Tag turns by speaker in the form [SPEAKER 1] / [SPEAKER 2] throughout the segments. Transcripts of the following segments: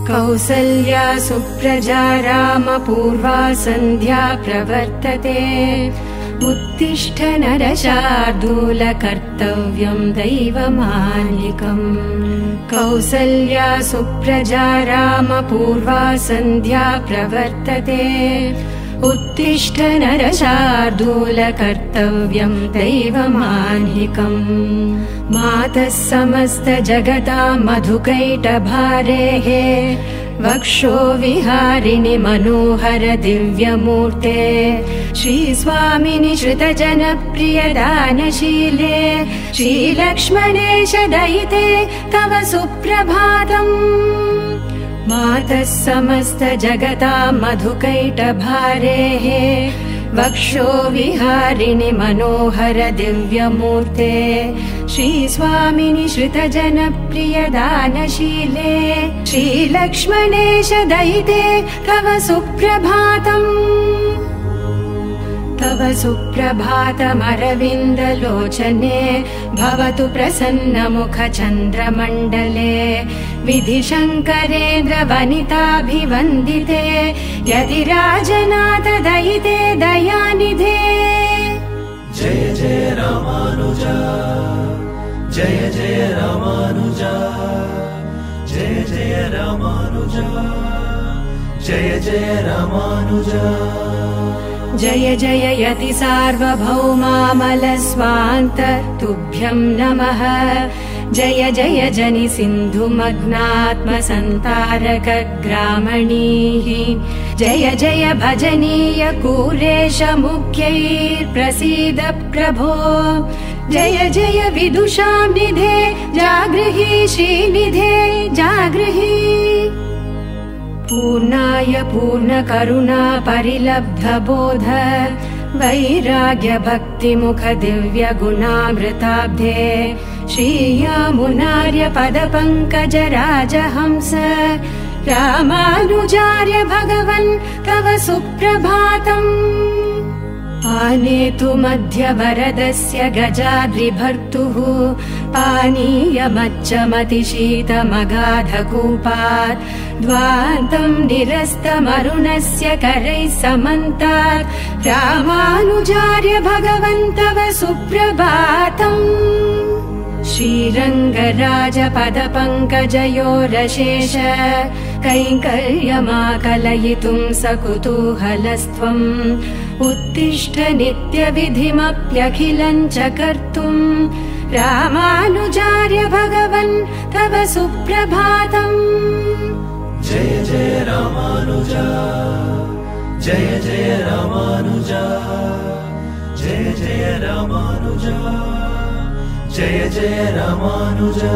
[SPEAKER 1] कौसल्या सुप्रजा रामपूर्वा सन्ध्या प्रवर्तते उत्तिष्ठ नरशार्दूल कर्तव्यं दैवमान्निकम् कौसल्या सुप्रजा रामपूर्वा सन्ध्या प्रवर्तते उत्तिष्ठ नरशार्दूल कर्तव्यं दैवमान्निकम् मातः समस्त जगतां मधुकैटभारेः वक्षो विहारिणि मनोहर दिव्यमूर्ते श्रीस्वामिनि श्रुतजनप्रिय दानशीले श्रीलक्ष्मणेश दयिते तव सुप्रभातम् मातः समस्त जगतां मधुकैटभारेः वक्षो विहारिणि मनोहर दिव्यमूर्ते श्रीस्वामिनि श्रुतजनप्रिय दानशीले श्रीलक्ष्मणेश दयिते तव सुप्रभातम् तव सुप्रभातमरविन्दलोचने भवतु प्रसन्नमुखचन्द्रमण्डले विधिशङ्करेन्द्र वनिताभिवन्दिते यदि राजनाथ दयिते दयानिधे
[SPEAKER 2] जय जय रामानुजा जय जय रामानुजा जय जय रामानुजा जय जय रामानुजा
[SPEAKER 1] जय जय यति सार्वभौमामलस्वान्त तुभ्यं नमः जय जय जनि सिन्धुमग्नात्मसन्तारक ग्रामणीः जय जय भजनीय कूरेश मुख्यैर्प्रसीद प्रभो जय जय विदुषां निधे जागृहि श्रीनिधे जागृहि पूर्णाय पूर्णकरुणा परिलब्धबोध वैराग्य भक्तिमुख दिव्य गुणामृताब्धे श्रीयामुनार्य पदपङ्कज राजहंस रामानुजार्य भगवन् तव सुप्रभातम् आनेतु मध्यवरदस्य गजाद्रिभर्तुः पानीयमच्चमतिशीतमगाधकूपात् द्वान्तं निरस्तमरुणस्य करैः समन्तात् रामानुजार्य भगवन् तव सुप्रभातम् श्रीरङ्गराजपदपङ्कजयोरशेष कैङ्कर्यमाकलयितुं सकुतूहलस्त्वम् उत्तिष्ठ नित्यविधिमप्यखिलं च कर्तुम् रामानुजार्य भगवन् तव सुप्रभातम्
[SPEAKER 2] जय जय रामानुजा जय जय रामानुजा जय जय रामानुजा जय जय रामानुजा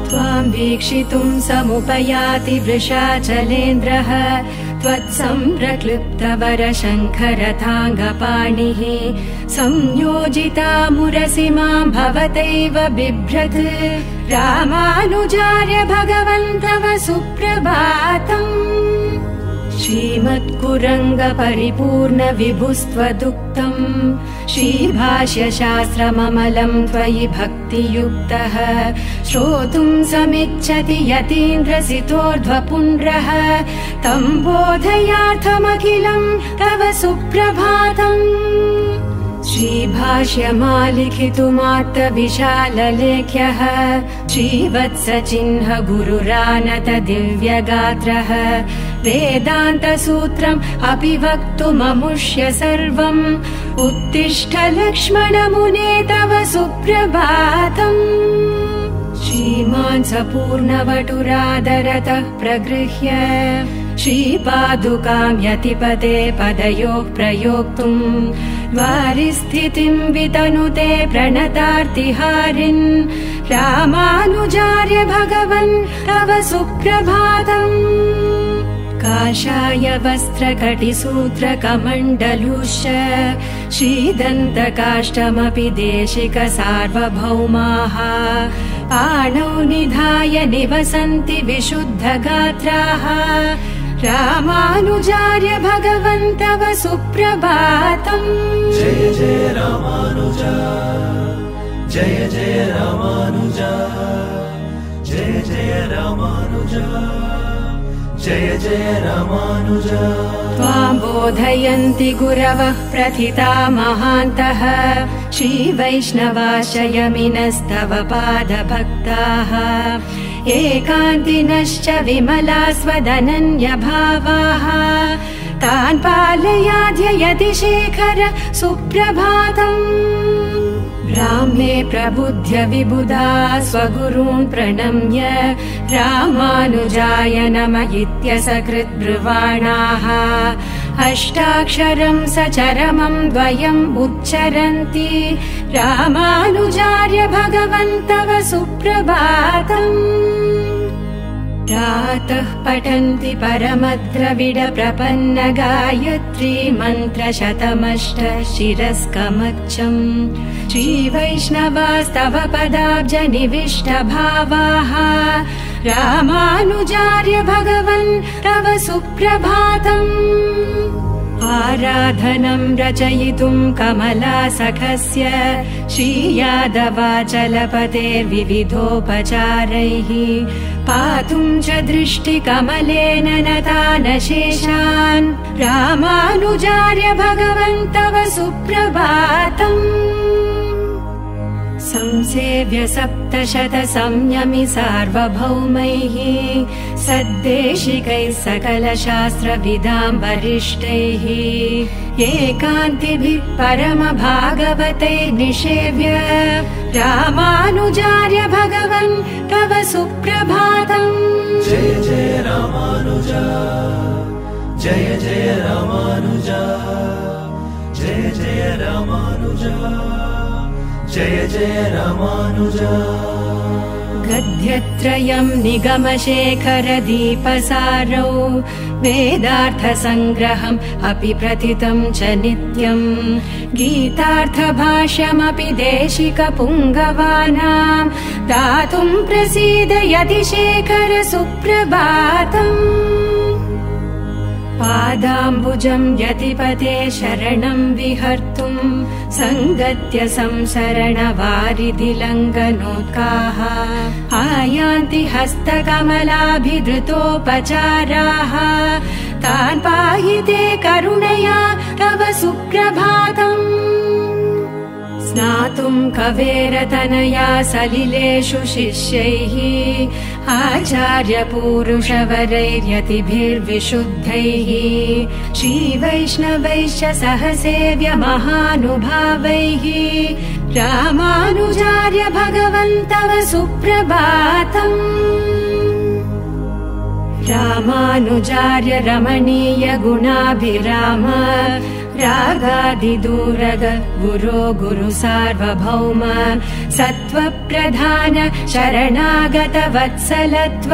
[SPEAKER 1] त्वां वीक्षितुं समुपयाति वृषाचलेन्द्रः त्वत्सम्प्रक्लृप्तवरशङ्खरथाङ्गपाणिः संयोजिता मुरसिमां भवतैव बिभ्रत् रामानुजार्य भगवन् तव सुप्रभातम् श्रीमत्कुरङ्ग परिपूर्ण विभुस्त्वदुक्तम् श्रीभाष्यशास्त्रममलं त्वयि भक्तियुक्तः श्रोतुं समिच्छति यतीन्द्रसितोर्ध्वपुण्ड्रः तं बोधयार्थमखिलं तव सुप्रभातम् श्रीभाष्यमालिखितुमात्तविशाललेख्यः श्रीवत्सचिह्न गुरुरानत दिव्यगात्रः वेदान्तसूत्रम् अपि वक्तुममुष्य सर्वम् उत्तिष्ठ लक्ष्मणमुने तव सुप्रभातम् श्रीमान् सपूर्णवटुरादरतः प्रगृह्य श्रीपादुकां यतिपते पदयोः प्रयोक्तुम् वारिस्थितिं वितनुते प्रणतार्तिहारिन् रामानुजार्य भगवन् तव सुप्रभातम् काषाय वस्त्रकटिसूत्रकमण्डलुश्च श्रीदन्तकाष्ठमपि देशिक सार्वभौमाः पाणौ निधाय निवसन्ति विशुद्धगात्राः रामानुजार्य भगवन् तव सुप्रभातम्
[SPEAKER 2] जय जय रामानुजा जय जय रामानुजा जय जय रामानुजा जय जय रामानुजा
[SPEAKER 1] त्वां बोधयन्ति गुरवः प्रथिता महान्तः श्रीवैष्णवाशयमिनस्तव पादभक्ताः एकान्तिनश्च विमलास्वदनन्यभावाः तान् पालयाध्ययति शेखर सुप्रभातम् ब्राह्मे प्रबुध्य विबुधा स्वगुरून् प्रणम्य रामानुजाय नम इत्यसकृद्ब्रुवाणाः अष्टाक्षरं सचरमं द्वयम् उच्चरन्ति रामानुजार्य भगवन्तव सुप्रभातम् प्रातः पठन्ति परमद्रविड प्रपन्न गायत्री मन्त्रशतमष्ट शिरस्कमच्चम् श्रीवैष्णवास्तव पदाब्ज निविष्ट भावाः रामानुजार्य भगवन् तव सुप्रभातम् आराधनं रचयितुं कमलासखस्य श्रीयादवाचलपतेर्विविधोपचारैः पातुं च दृष्टिकमलेन नतानशेषान् रामानुजार्य भगवन्तव सुप्रभातम् संसेव्य सप्तशत संयमि सार्वभौमैः सद्देशिकैः सकलशास्त्रविदां वरिष्ठैः एकान्तिभिः परमभागवतैः निषेव्य रामानुजार्य भगवन् तव सुप्रभातम्
[SPEAKER 2] जय जय रामानुजा जय जय रामानुजा जय जय रामानुजा जय जय रामानुजा
[SPEAKER 1] गद्यत्रयं निगमशेखर दीपसारौ वेदार्थसङ्ग्रहम् अपि प्रथितं च नित्यम् गीतार्थभाष्यमपि देशिकपुङ्गवानां दातुं प्रसीदयति शेखर सुप्रभातम् पादाम्बुजं यतिपते शरणं विहर्तुं सङ्गत्य संसरणवारिधिलङ्घनोत्काः आयान्ति हस्तकमलाभिधृतोपचाराः तान् पाहि ते करुणया तव सुप्रभातम् स्नातुं कवेरतनया सलिलेषु शिष्यैः आचार्यपूरुषवरैर्यतिभिर्विशुद्धैः श्रीवैष्णवैश्च सह सेव्य महानुभावैः रामानुजार्य भगवन्तव सुप्रभातम् रामानुजार्य रमणीय गुणाभिराम रागादिदूरग गुरो गुरु सार्वभौम सत्त्वप्रधान शरणागत वत्सलत्व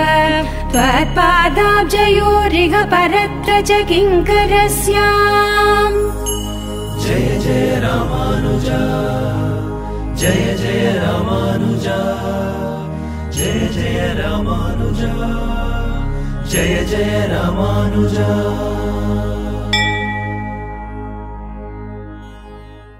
[SPEAKER 1] त्वत्पादाब्जयोरिह परत्र च किङ्करस्याम्
[SPEAKER 2] जय जय रामानुजा जय जय रामानुजा जय जय रामानुजा जय जय रामानुजा